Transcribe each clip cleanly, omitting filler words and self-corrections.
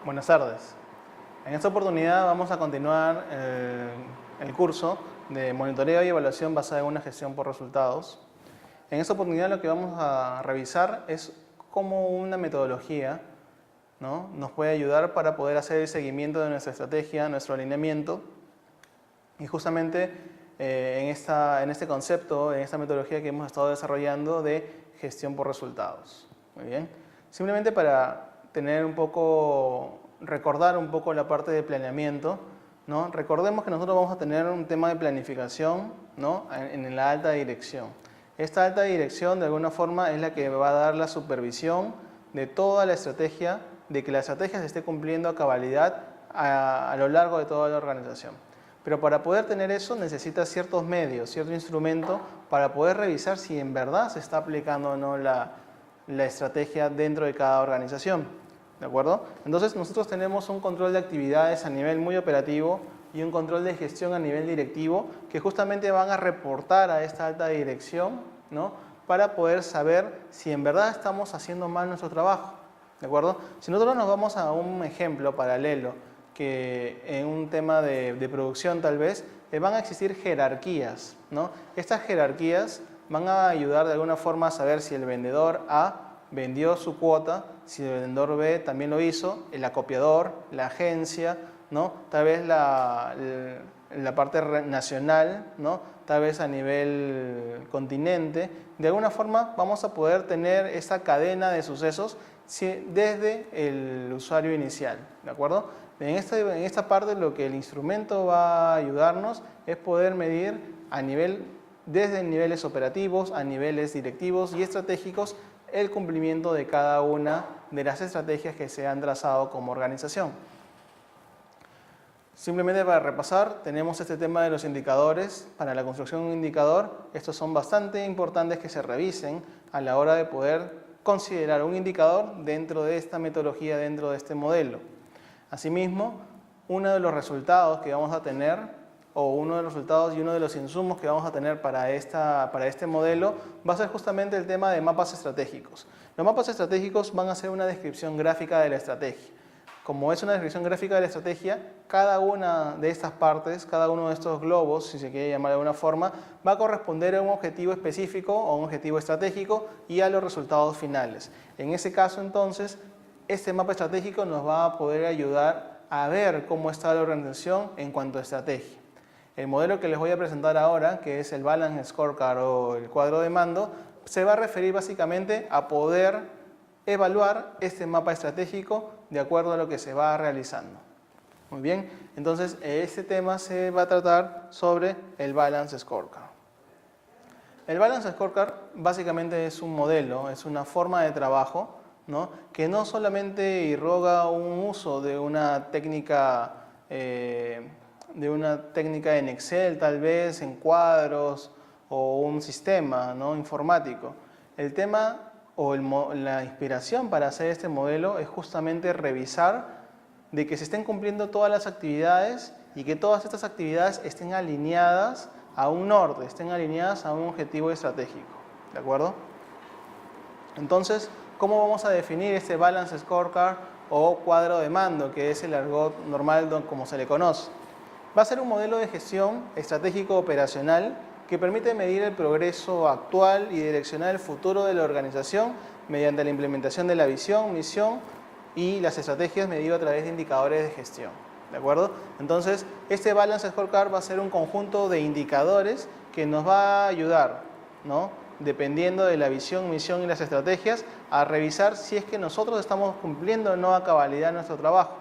Buenas tardes. En esta oportunidad vamos a continuar el curso de monitoreo y evaluación basada en una gestión por resultados. En esta oportunidad lo que vamos a revisar es cómo una metodología, ¿no?, nos puede ayudar para poder hacer el seguimiento de nuestra estrategia, nuestro alineamiento. Y justamente en este concepto, en esta metodología que hemos estado desarrollando de gestión por resultados. Muy bien. Simplemente para recordar un poco la parte de planeamiento, ¿no? Recordemos que nosotros vamos a tener un tema de planificación, ¿no?, en la alta dirección. Esta alta dirección de alguna forma es la que va a dar la supervisión de toda la estrategia, de que la estrategia se esté cumpliendo a cabalidad a lo largo de toda la organización. Pero para poder tener eso necesita ciertos medios, cierto instrumento para poder revisar si en verdad se está aplicando o no la estrategia dentro de cada organización. ¿De acuerdo? Entonces nosotros tenemos un control de actividades a nivel muy operativo y un control de gestión a nivel directivo que justamente van a reportar a esta alta dirección, ¿no?, para poder saber si en verdad estamos haciendo mal nuestro trabajo. ¿De acuerdo? Si nosotros nos vamos a un ejemplo paralelo, que en un tema de producción tal vez, van a existir jerarquías, ¿no? Estas jerarquías van a ayudar de alguna forma a saber si el vendedor A vendió su cuota, si el vendedor B también lo hizo, el acopiador, la agencia, ¿no?, tal vez la parte nacional, ¿no?, tal vez a nivel continente. De alguna forma vamos a poder tener esa cadena de sucesos desde el usuario inicial, ¿de acuerdo? En esta parte lo que el instrumento va a ayudarnos es poder medir desde niveles operativos a niveles directivos y estratégicos el cumplimiento de cada una de las estrategias que se han trazado como organización. Simplemente para repasar, tenemos este tema de los indicadores. Para la construcción de un indicador, estos son bastante importantes que se revisen a la hora de poder considerar un indicador dentro de esta metodología, dentro de este modelo. Asimismo, uno de los resultados que vamos a tener, o uno de los resultados y uno de los insumos que vamos a tener para este modelo, va a ser justamente el tema de mapas estratégicos. Los mapas estratégicos van a ser una descripción gráfica de la estrategia. Como es una descripción gráfica de la estrategia, cada una de estas partes, cada uno de estos globos, si se quiere llamar de alguna forma, va a corresponder a un objetivo específico o un objetivo estratégico y a los resultados finales. En ese caso, entonces, este mapa estratégico nos va a poder ayudar a ver cómo está la organización en cuanto a estrategia. El modelo que les voy a presentar ahora, que es el Balance Scorecard o el cuadro de mando, se va a referir básicamente a poder evaluar este mapa estratégico de acuerdo a lo que se va realizando. Muy bien, entonces este tema se va a tratar sobre el Balance Scorecard. El Balance Scorecard básicamente es un modelo, es una forma de trabajo, ¿no?, que no solamente irroga un uso de una técnica en Excel, tal vez, en cuadros o un sistema, ¿no?, informático. El tema o la inspiración para hacer este modelo es justamente revisar de que se estén cumpliendo todas las actividades y que todas estas actividades estén alineadas a un norte, estén alineadas a un objetivo estratégico. ¿De acuerdo? Entonces, ¿cómo vamos a definir este Balance Scorecard o cuadro de mando, que es el argot normal como se le conoce? Va a ser un modelo de gestión estratégico operacional que permite medir el progreso actual y direccionar el futuro de la organización mediante la implementación de la visión, misión y las estrategias medidas a través de indicadores de gestión. ¿De acuerdo? Entonces, este Balance Scorecard va a ser un conjunto de indicadores que nos va a ayudar, ¿no?, dependiendo de la visión, misión y las estrategias, a revisar si es que nosotros estamos cumpliendo o no a cabalidad nuestro trabajo.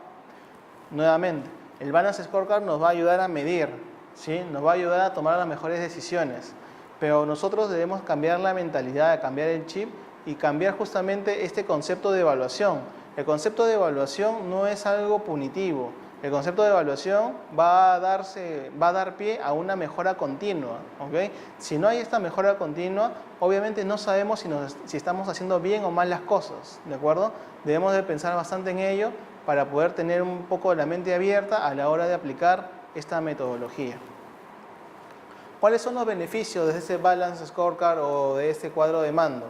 Nuevamente, el Balance Scorecard nos va a ayudar a medir, ¿sí?, nos va a ayudar a tomar las mejores decisiones, pero nosotros debemos cambiar la mentalidad, cambiar el chip y cambiar justamente este concepto de evaluación. El concepto de evaluación no es algo punitivo. El concepto de evaluación va a dar pie a una mejora continua, ¿ok? Si no hay esta mejora continua, obviamente no sabemos si estamos haciendo bien o mal las cosas, ¿de acuerdo? Debemos de pensar bastante en ello para poder tener un poco la mente abierta a la hora de aplicar esta metodología. ¿Cuáles son los beneficios de este Balance Scorecard o de este cuadro de mando?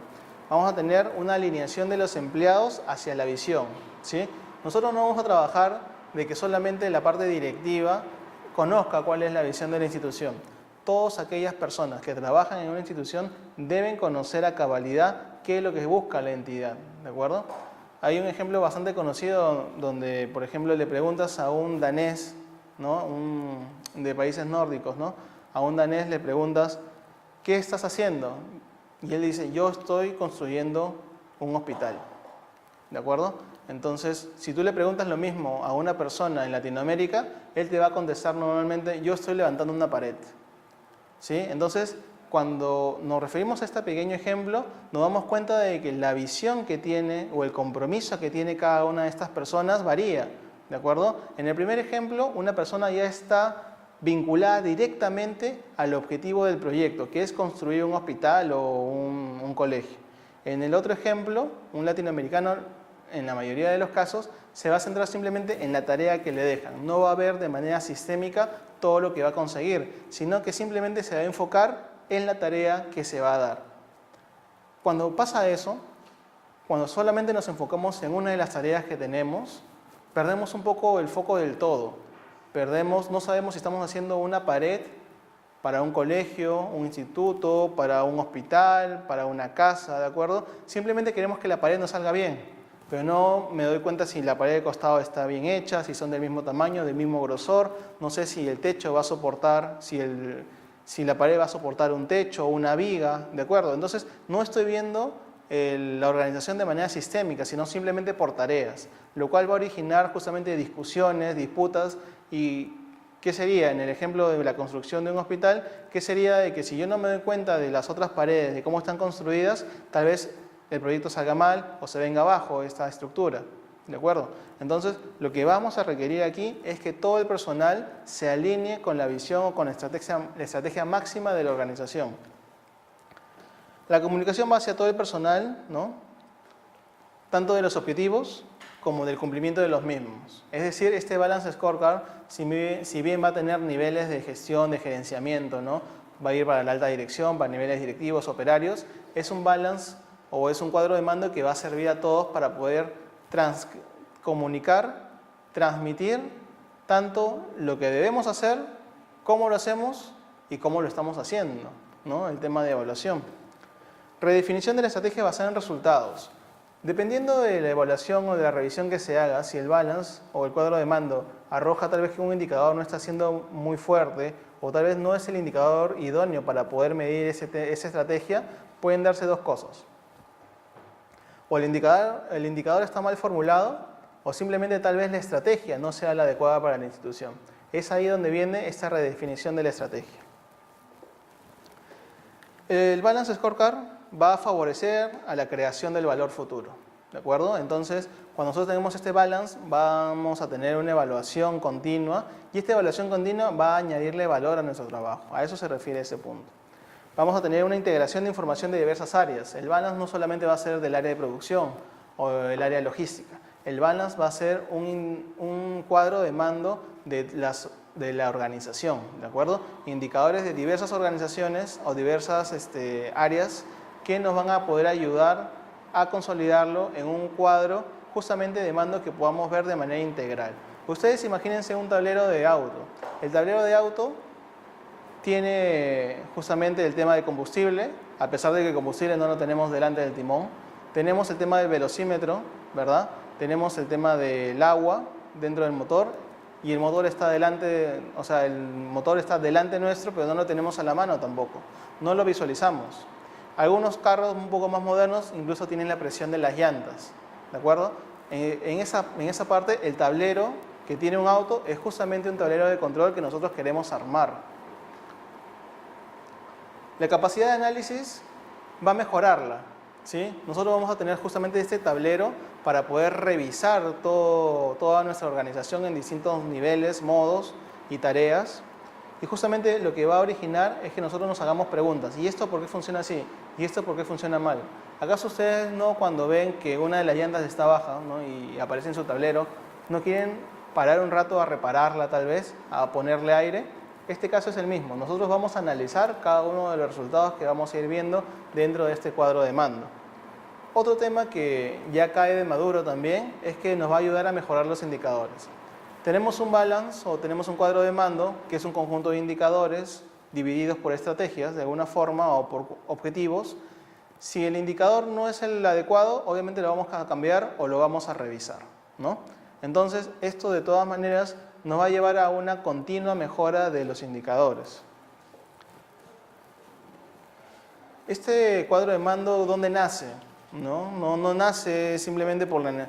Vamos a tener una alineación de los empleados hacia la visión, ¿sí? Nosotros no vamos a trabajar de que solamente la parte directiva conozca cuál es la visión de la institución. Todas aquellas personas que trabajan en una institución deben conocer a cabalidad qué es lo que busca la entidad, ¿de acuerdo? Hay un ejemplo bastante conocido donde, por ejemplo, le preguntas a un danés, ¿no? De países nórdicos, ¿no? A un danés le preguntas, ¿qué estás haciendo? Y él dice, yo estoy construyendo un hospital, ¿de acuerdo? Entonces, si tú le preguntas lo mismo a una persona en Latinoamérica, él te va a contestar normalmente, yo estoy levantando una pared, ¿sí? Entonces, cuando nos referimos a este pequeño ejemplo, nos damos cuenta de que la visión que tiene o el compromiso que tiene cada una de estas personas varía, ¿de acuerdo? En el primer ejemplo, una persona ya está vinculada directamente al objetivo del proyecto, que es construir un hospital o un colegio. En el otro ejemplo, un latinoamericano, en la mayoría de los casos, se va a centrar simplemente en la tarea que le dejan. No va a ver de manera sistémica todo lo que va a conseguir, sino que simplemente se va a enfocar en la tarea que se va a dar. Cuando pasa eso, cuando solamente nos enfocamos en una de las tareas que tenemos, perdemos un poco el foco del todo. No sabemos si estamos haciendo una pared para un colegio, un instituto, para un hospital, para una casa, ¿de acuerdo? Simplemente queremos que la pared nos salga bien, pero no me doy cuenta si la pared de costado está bien hecha, si son del mismo tamaño, del mismo grosor, no sé si el techo va a soportar, si la pared va a soportar un techo o una viga, ¿de acuerdo? Entonces, no estoy viendo la organización de manera sistémica, sino simplemente por tareas, lo cual va a originar justamente discusiones, disputas. ¿Y qué sería? En el ejemplo de la construcción de un hospital, ¿qué sería de que si yo no me doy cuenta de las otras paredes, de cómo están construidas, tal vez el proyecto salga mal o se venga abajo esta estructura? ¿De acuerdo? Entonces, lo que vamos a requerir aquí es que todo el personal se alinee con la visión o con la estrategia máxima de la organización. La comunicación va hacia todo el personal, ¿no? Tanto de los objetivos como del cumplimiento de los mismos. Es decir, este Balance Scorecard, si bien va a tener niveles de gestión, de gerenciamiento, ¿no? Va a ir para la alta dirección, para niveles directivos, operarios, es un balance o es un cuadro de mando que va a servir a todos para poder comunicar, transmitir tanto lo que debemos hacer, cómo lo hacemos y cómo lo estamos haciendo, ¿no? El tema de evaluación. Redefinición de la estrategia basada en resultados. Dependiendo de la evaluación o de la revisión que se haga, si el balance o el cuadro de mando arroja tal vez que un indicador no está siendo muy fuerte o tal vez no es el indicador idóneo para poder medir esa estrategia, pueden darse dos cosas. O el indicador está mal formulado o simplemente tal vez la estrategia no sea la adecuada para la institución. Es ahí donde viene esta redefinición de la estrategia. El Balance Scorecard va a favorecer a la creación del valor futuro, ¿de acuerdo? Entonces, cuando nosotros tenemos este balance, vamos a tener una evaluación continua y esta evaluación continua va a añadirle valor a nuestro trabajo. A eso se refiere ese punto. Vamos a tener una integración de información de diversas áreas. El balance no solamente va a ser del área de producción o del área logística. El balance va a ser un cuadro de mando de la organización, ¿de acuerdo? Indicadores de diversas organizaciones o diversas áreas que nos van a poder ayudar a consolidarlo en un cuadro justamente de mando que podamos ver de manera integral. Ustedes imagínense un tablero de auto. El tablero de auto tiene justamente el tema de combustible, a pesar de que el combustible no lo tenemos delante del timón. Tenemos el tema del velocímetro, ¿verdad? Tenemos el tema del agua dentro del motor y el motor está delante, o sea, el motor está delante nuestro, pero no lo tenemos a la mano tampoco. No lo visualizamos. Algunos carros un poco más modernos incluso tienen la presión de las llantas, ¿de acuerdo? En esa parte, el tablero que tiene un auto es justamente un tablero de control que nosotros queremos armar. La capacidad de análisis va a mejorarla, ¿sí? Nosotros vamos a tener justamente este tablero para poder revisar toda nuestra organización en distintos niveles, modos y tareas. Y justamente lo que va a originar es que nosotros nos hagamos preguntas. ¿Y esto por qué funciona así? ¿Y esto por qué funciona mal? ¿Acaso ustedes no, cuando ven que una de las llantas está baja, ¿no? Y aparece en su tablero, no quieren parar un rato a repararla tal vez, a ponerle aire? Este caso es el mismo. Nosotros vamos a analizar cada uno de los resultados que vamos a ir viendo dentro de este cuadro de mando. Otro tema que ya cae de maduro también es que nos va a ayudar a mejorar los indicadores. Tenemos un balance o tenemos un cuadro de mando que es un conjunto de indicadores divididos por estrategias de alguna forma o por objetivos. Si el indicador no es el adecuado, obviamente lo vamos a cambiar o lo vamos a revisar, ¿no? Entonces, esto de todas maneras nos va a llevar a una continua mejora de los indicadores. Este cuadro de mando, ¿dónde nace? No nace simplemente por la...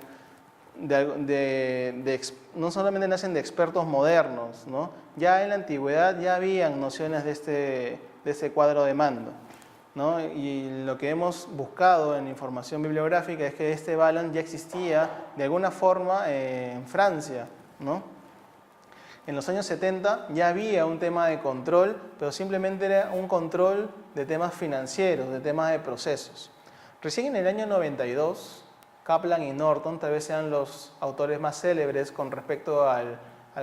no solamente nacen de expertos modernos, ¿no? Ya en la antigüedad ya habían nociones de este cuadro de mando, ¿no? Y lo que hemos buscado en información bibliográfica es que este balance ya existía de alguna forma en Francia, ¿no? En los años 70 ya había un tema de control, pero simplemente era un control de temas financieros, de temas de procesos. Recién en el año 92, Kaplan y Norton, tal vez sean los autores más célebres con respecto al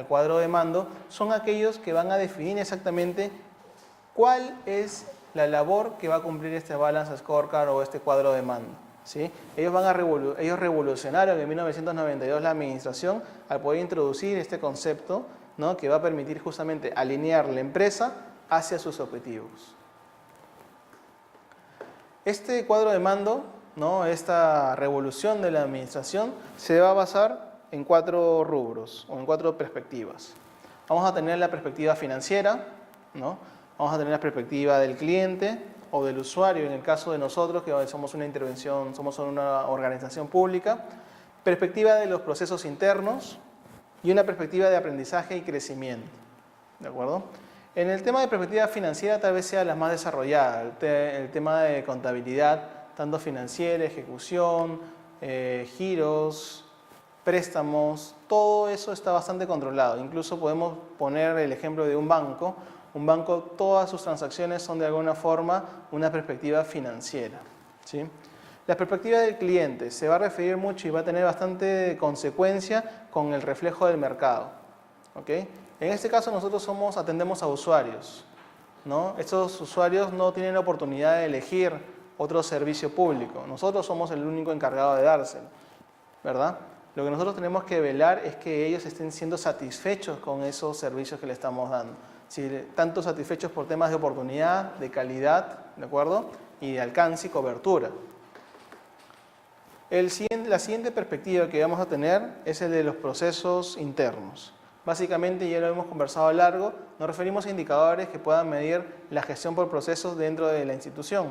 cuadro de mando, son aquellos que van a definir exactamente cuál es la labor que va a cumplir este Balance Scorecard o este cuadro de mando, ¿sí? Ellos revolucionaron en 1992 la administración al poder introducir este concepto, ¿no? Que va a permitir justamente alinear la empresa hacia sus objetivos. Este cuadro de mando, ¿no? Esta revolución de la administración se va a basar en 4 rubros o en 4 perspectivas. Vamos a tener la perspectiva financiera, ¿no? Vamos a tener la perspectiva del cliente o del usuario, en el caso de nosotros que somos una intervención, somos una organización pública, perspectiva de los procesos internos y una perspectiva de aprendizaje y crecimiento, ¿de acuerdo? En el tema de perspectiva financiera tal vez sea la más desarrollada, el tema de contabilidad, tanto financiera, ejecución, giros, préstamos, todo eso está bastante controlado. Incluso podemos poner el ejemplo de un banco. Un banco, todas sus transacciones son de alguna forma una perspectiva financiera, ¿sí? La perspectiva del cliente se va a referir mucho y va a tener bastante consecuencia con el reflejo del mercado, ¿ok? En este caso nosotros atendemos a usuarios, ¿no? Estos usuarios no tienen la oportunidad de elegir otro servicio público. Nosotros somos el único encargado de dárselo, ¿verdad? Lo que nosotros tenemos que velar es que ellos estén siendo satisfechos con esos servicios que le estamos dando. Si tanto satisfechos por temas de oportunidad, de calidad, ¿de acuerdo? Y de alcance y cobertura. La siguiente perspectiva que vamos a tener es el de los procesos internos. Básicamente, ya lo hemos conversado a largo, nos referimos a indicadores que puedan medir la gestión por procesos dentro de la institución.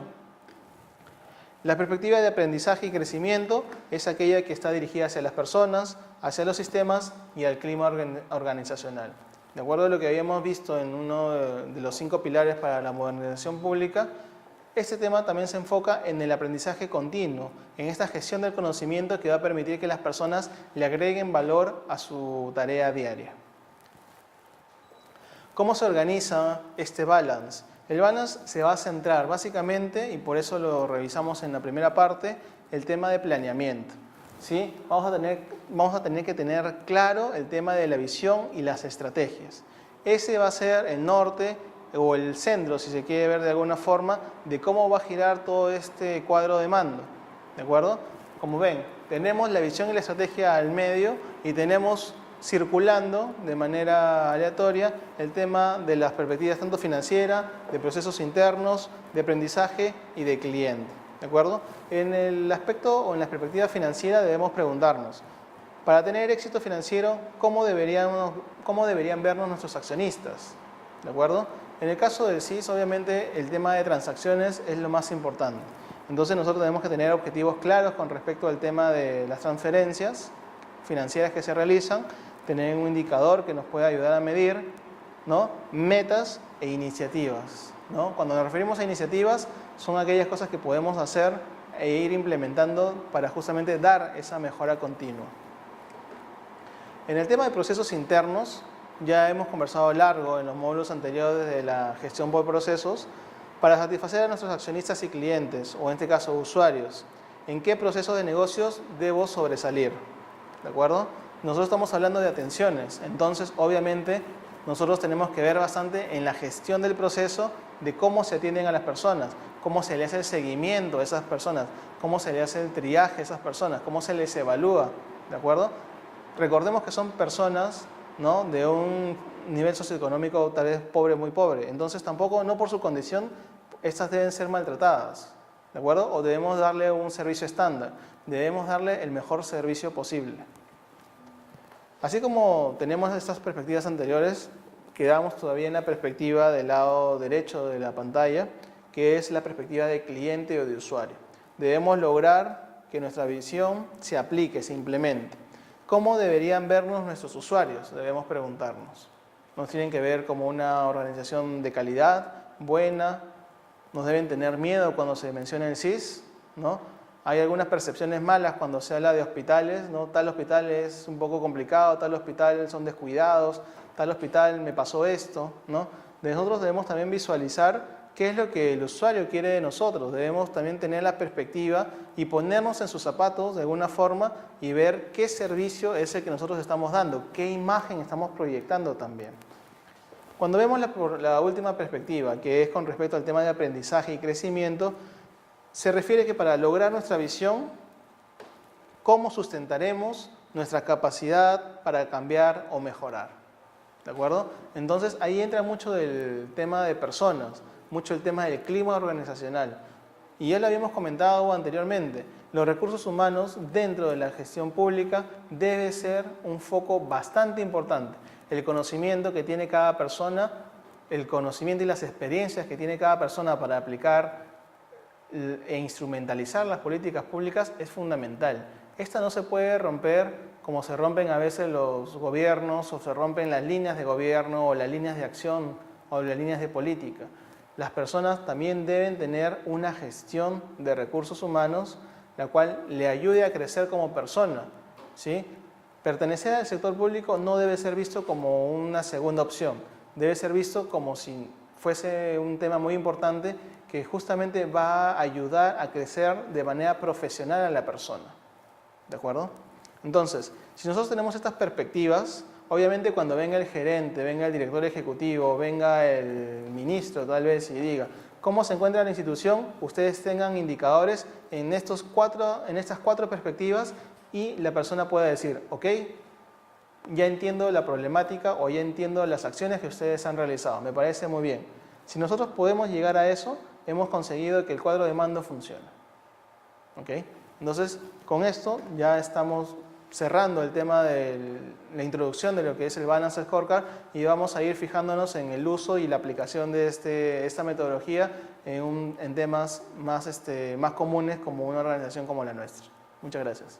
La perspectiva de aprendizaje y crecimiento es aquella que está dirigida hacia las personas, hacia los sistemas y al clima organizacional. De acuerdo a lo que habíamos visto en uno de los 5 pilares para la modernización pública, este tema también se enfoca en el aprendizaje continuo, en esta gestión del conocimiento que va a permitir que las personas le agreguen valor a su tarea diaria. ¿Cómo se organiza este balance? El balance se va a centrar básicamente, y por eso lo revisamos en la primera parte, el tema de planeamiento, ¿sí? Vamos a tener que tener claro el tema de la visión y las estrategias. Ese va a ser el norte o el centro, si se quiere ver de alguna forma, de cómo va a girar todo este cuadro de mando, ¿de acuerdo? Como ven, tenemos la visión y la estrategia al medio y tenemos circulando de manera aleatoria el tema de las perspectivas tanto financiera, de procesos internos, de aprendizaje y de cliente, ¿de acuerdo? En el aspecto o en la perspectiva financiera debemos preguntarnos, para tener éxito financiero, ¿cómo deberían vernos nuestros accionistas? ¿De acuerdo? En el caso del CIS, obviamente, el tema de transacciones es lo más importante. Entonces nosotros tenemos que tener objetivos claros con respecto al tema de las transferencias financieras que se realizan, tener un indicador que nos pueda ayudar a medir, ¿no? Metas e iniciativas, ¿no? Cuando nos referimos a iniciativas, son aquellas cosas que podemos hacer e ir implementando para justamente dar esa mejora continua. En el tema de procesos internos, ya hemos conversado largo en los módulos anteriores de la gestión por procesos para satisfacer a nuestros accionistas y clientes, o en este caso usuarios. ¿En qué procesos de negocios debo sobresalir? ¿De acuerdo? Nosotros estamos hablando de atenciones, entonces obviamente nosotros tenemos que ver bastante en la gestión del proceso de cómo se atienden a las personas, cómo se le hace el seguimiento a esas personas, cómo se le hace el triaje a esas personas, cómo se les evalúa, ¿de acuerdo? Recordemos que son personas, ¿no?, de un nivel socioeconómico tal vez pobre, muy pobre. Entonces tampoco, no por su condición, estas deben ser maltratadas, ¿de acuerdo? O debemos darle un servicio estándar, debemos darle el mejor servicio posible. Así como tenemos estas perspectivas anteriores, quedamos todavía en la perspectiva del lado derecho de la pantalla, que es la perspectiva de cliente o de usuario. Debemos lograr que nuestra visión se aplique, se implemente. ¿Cómo deberían vernos nuestros usuarios? Debemos preguntarnos. ¿Nos tienen que ver como una organización de calidad, buena? ¿Nos deben tener miedo cuando se menciona el CIS? ¿No? Hay algunas percepciones malas cuando se habla de hospitales, ¿no? Tal hospital es un poco complicado, tal hospital son descuidados, tal hospital me pasó esto, ¿no? Nosotros debemos también visualizar qué es lo que el usuario quiere de nosotros. Debemos también tener la perspectiva y ponernos en sus zapatos de alguna forma y ver qué servicio es el que nosotros estamos dando, qué imagen estamos proyectando también. Cuando vemos la última perspectiva, que es con respecto al tema de aprendizaje y crecimiento, se refiere que para lograr nuestra visión, ¿cómo sustentaremos nuestra capacidad para cambiar o mejorar? ¿De acuerdo? Entonces ahí entra mucho del tema de personas, mucho el tema del clima organizacional. Y ya lo habíamos comentado anteriormente, los recursos humanos dentro de la gestión pública debe ser un foco bastante importante. El conocimiento que tiene cada persona, el conocimiento y las experiencias que tiene cada persona para aplicar e instrumentalizar las políticas públicas es fundamental. Esta no se puede romper como se rompen a veces los gobiernos o se rompen las líneas de gobierno o las líneas de acción o las líneas de política. Las personas también deben tener una gestión de recursos humanos la cual le ayude a crecer como persona, ¿sí? Pertenecer al sector público no debe ser visto como una segunda opción, debe ser visto como si fuese un tema muy importante que justamente va a ayudar a crecer de manera profesional a la persona, ¿de acuerdo? Entonces, si nosotros tenemos estas perspectivas, obviamente cuando venga el gerente, venga el director ejecutivo, venga el ministro tal vez y diga cómo se encuentra la institución, ustedes tengan indicadores en estas cuatro perspectivas y la persona pueda decir, ok, ya entiendo la problemática o ya entiendo las acciones que ustedes han realizado, me parece muy bien. Si nosotros podemos llegar a eso, hemos conseguido que el cuadro de mando funcione. ¿Ok? Entonces, con esto ya estamos cerrando el tema de la introducción de lo que es el Balance Scorecard y vamos a ir fijándonos en el uso y la aplicación de esta metodología en temas más comunes como una organización como la nuestra. Muchas gracias.